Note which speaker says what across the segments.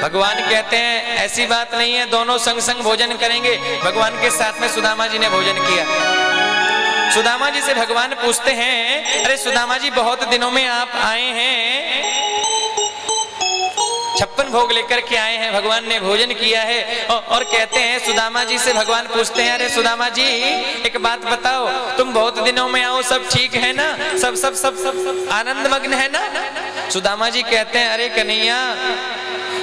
Speaker 1: भगवान कहते हैं ऐसी बात नहीं है, दोनों संग संग भोजन करेंगे। भगवान के साथ में सुदामा जी ने भोजन किया। सुदामा जी से भगवान पूछते हैं, अरे सुदामा जी बहुत दिनों में आप आए हैं, 56 भोग लेकर के आए हैं, भगवान ने भोजन किया है। और कहते हैं सुदामा जी से भगवान पूछते हैं, अरे सुदामा जी एक बात बताओ, तुम बहुत दिनों में आओ, सब ठीक है ना, सब सब सब सब आनंद मग्न है ना। सुदामा जी कहते हैं, अरे कन्हैया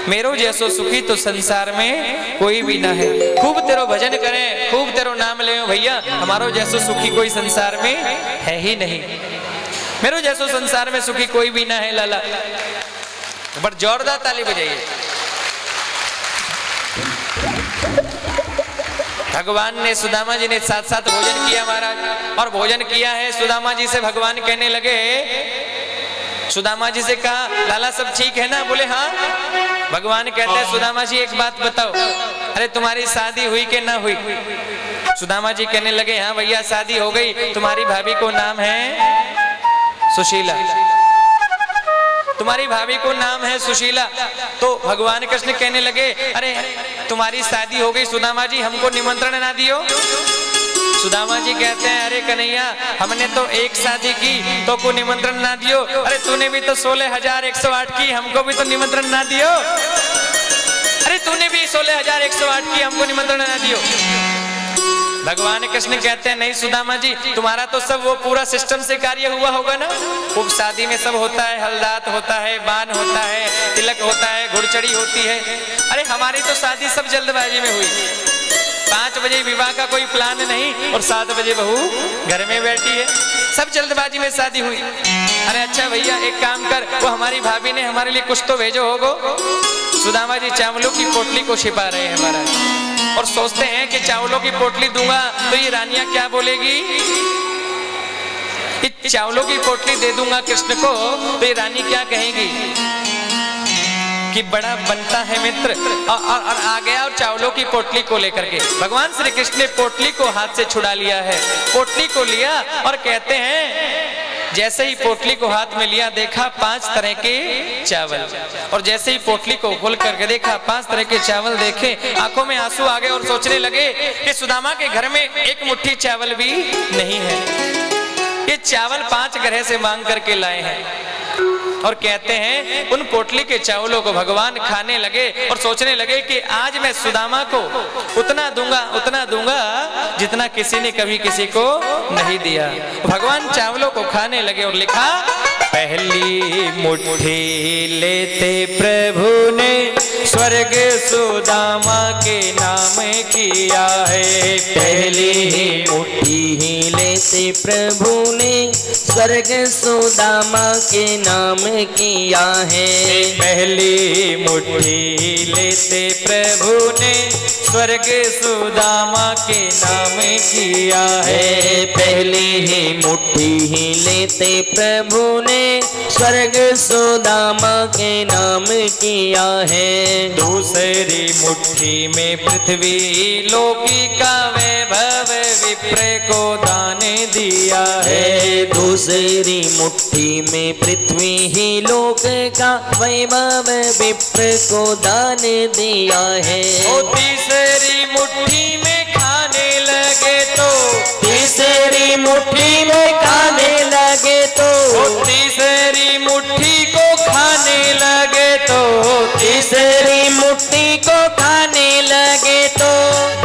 Speaker 1: मेरो जैसो सुखी तो संसार में कोई भी ना है। खूब तेरो भजन करें, खूब तेरो नाम ले भैया, हमारो जैसो सुखी कोई संसार में है ही नहीं। मेरो जैसो संसार में सुखी कोई भी ना है लाला। बड़ जोरदार ताली बजाइए। भगवान ने सुदामा जी ने साथ साथ भोजन किया महाराज, और भोजन किया है। सुदामा जी से भगवान कहने लगे, सुदामा जी से कहा लाला सब ठीक है ना, बोले हाँ। भगवान कहते हैं सुदामा जी एक बात बताओ, अरे तुम्हारी शादी हुई कि ना हुई। सुदामा जी कहने लगे हाँ भैया शादी हो गई, तुम्हारी भाभी को नाम है सुशीला, तुम्हारी भाभी को नाम है सुशीला। तो भगवान कृष्ण कहने लगे, अरे तुम्हारी शादी हो गई सुदामा जी, हमको निमंत्रण ना दियो। सुदामा जी कहते हैं, अरे कन्हैया हमने तो एक शादी की तो को निमंत्रण ना दियो, अरे तूने भी तो 16,108 की, हमको भी तो निमंत्रण ना दियो। अरे तूने भी 16,108 की, हमको निमंत्रण ना दियो। भगवान कृष्ण कहते हैं, नहीं सुदामा जी तुम्हारा तो सब वो पूरा सिस्टम से कार्य हुआ होगा ना। खूब शादी में सब होता है, हल्दात होता है, बान होता है, तिलक होता है, घुड़चड़ी होती है। अरे हमारी तो शादी सब जल्दबाजी में हुई। 5 बजे विवाह का कोई प्लान नहीं और 7 बजे बहू घर में बैठी है, सब जल्दबाजी में शादी हुई। अरे अच्छा भैया एक काम कर, वो हमारी भाभी ने हमारे लिए कुछ तो भेजो होगो। सुदामा जी चावलों की पोटली को छिपा रहे हैं महाराज, और सोचते हैं कि चावलों की पोटली दूंगा तो ये रानियां क्या बोलेगी, चावलों की पोटली दे दूंगा कृष्ण को तो ये रानी क्या कहेगी कि बड़ा बनता है मित्र। और आ गया और चावलों की पोटली को लेकर के भगवान श्री कृष्ण ने पोटली को हाथ से छुड़ा लिया है। पोटली को लिया और कहते हैं जैसे ही पोटली को हाथ में लिया देखा 5 तरह के चावल, और जैसे ही पोटली को खोल करके देखा 5 तरह के चावल देखे, आंखों में आंसू आ गए और सोचने लगे कि सुदामा के घर में एक मुट्ठी चावल भी नहीं है, ये चावल 5 ग्रह से मांग करके लाए हैं। और कहते हैं उन पोटली के चावलों को भगवान खाने लगे और सोचने लगे कि आज मैं सुदामा को उतना दूंगा जितना किसी ने कभी किसी को नहीं दिया। भगवान चावलों को खाने लगे और लिखा, पहली मुट्ठी लेते प्रभु ने स्वर्ग सुदामा के नाम किया है।
Speaker 2: पहली मुट्ठी ही लेते प्रभु ने स्वर्ग सुदामा के नाम किया है।
Speaker 1: पहली मुट्ठी लेते प्रभु ने स्वर्ग सुदामा के नाम किया है।
Speaker 2: पहली ही मुट्ठी ही लेते प्रभु ने स्वर्ग सुदामा के नाम किया है।
Speaker 1: दूसरी मुट्ठी में पृथ्वी लोकी का वैभव विप्र को दान दिया है।
Speaker 2: दूसरी मुट्ठी में पृथ्वी ही लोक का वैभव विप्र को दान दिया है।
Speaker 1: तीसरी मुट्ठी में खाने लगे तो,
Speaker 2: तीसरी मुट्ठी में खाने लगे तो,
Speaker 1: तीसरी मुट्ठी को खाने लगे तो,
Speaker 2: तीसरी मुट्ठी को खाने लगे तो,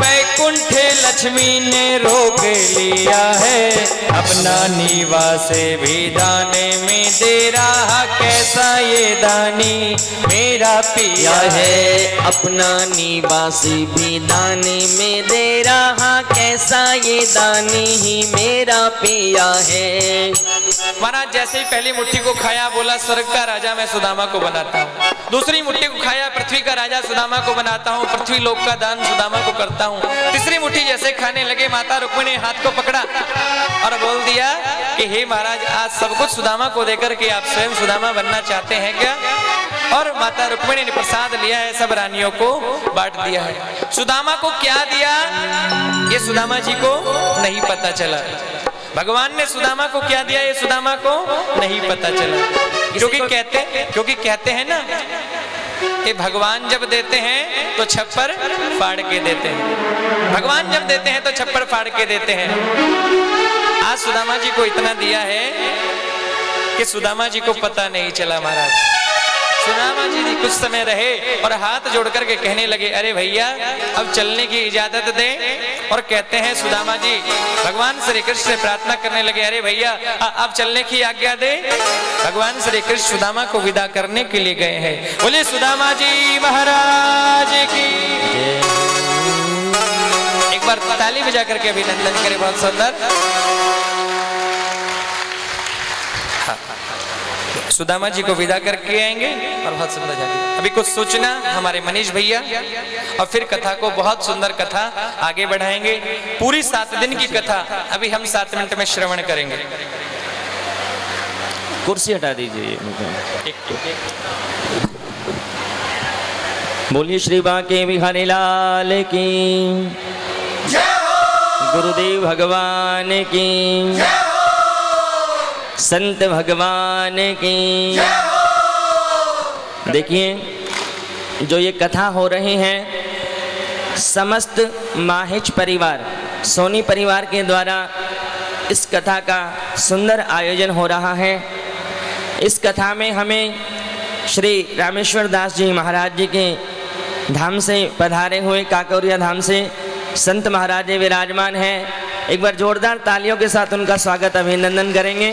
Speaker 1: वैकुंठ लक्ष्मी ने रोक लिया है। अपना निवास भी दाने में दे रहा, कैसा ये दानी मेरा पिया है।
Speaker 2: अपना निवास भी दाने में दे रहा, कैसा ये दानी ही मेरा पिया है।
Speaker 1: महाराज जैसे ही पहली मुट्ठी को खाया बोला स्वर्ग का राजा मैं सुदामा को बनाता हूँ। दूसरी मुट्ठी को खाया पृथ्वी का राजा सुदामा को बनाता हूँ, पृथ्वी लोक का दान सुदामा को करता हूँ। तीसरी मुट्ठी जैसे खाने लगे माता रुक्मिणी ने हाथ को पकड़ा और बोल दिया कि हे महाराज आज सब कुछ सुदामा को देकर के आप स्वयं सुदामा बनना चाहते हैं क्या। और माता रुक्मिणी ने प्रसाद लिया है, सब रानियों को बांट दिया है। सुदामा को क्या दिया ये सुदामा जी को नहीं पता चला। भगवान ने सुदामा को क्या दिया ये सुदामा को नहीं पता चला, क्योंकि कहते हैं ना ये भगवान जब देते हैं तो छप्पर फाड़ के देते हैं, भगवान जब देते हैं तो छप्पर फाड़ के देते हैं। आज सुदामा जी को इतना दिया है कि सुदामा जी को पता नहीं चला महाराज। सुदामा जी कुछ समय रहे और हाथ जोड़ करके कहने लगे, अरे भैया अब चलने की इजाजत दें। और कहते हैं सुदामा जी भगवान श्री कृष्ण से प्रार्थना करने लगे, अरे भैया अब चलने की आज्ञा दे। भगवान श्री कृष्ण सुदामा को विदा करने के लिए गए हैं। बोले सुदामा जी महाराज की। एक बार ताली बजा करके अभिनंदन करें, बहुत सुंदर। सुदामा जी को विदा करके आएंगे और बहुत सुंदर जाएंगे। अभी कुछ सूचना हमारे मनीष भैया और फिर कथा को बहुत सुंदर कथा आगे बढ़ाएंगे। पूरी 7 दिन की कथा अभी हम 7 मिनट में श्रवण करेंगे।
Speaker 2: कुर्सी हटा दीजिए। बोलिए श्री बांके बिहारी लाल की, गुरुदेव भगवान की, संत भगवान की। देखिए जो ये कथा हो रही है, समस्त माहिच परिवार, सोनी परिवार के द्वारा इस कथा का सुंदर आयोजन हो रहा है। इस कथा में हमें श्री रामेश्वर दास जी महाराज जी के धाम से पधारे हुए काकोरिया धाम से संत महाराज विराजमान हैं। एक बार जोरदार तालियों के साथ उनका स्वागत अभिनंदन करेंगे।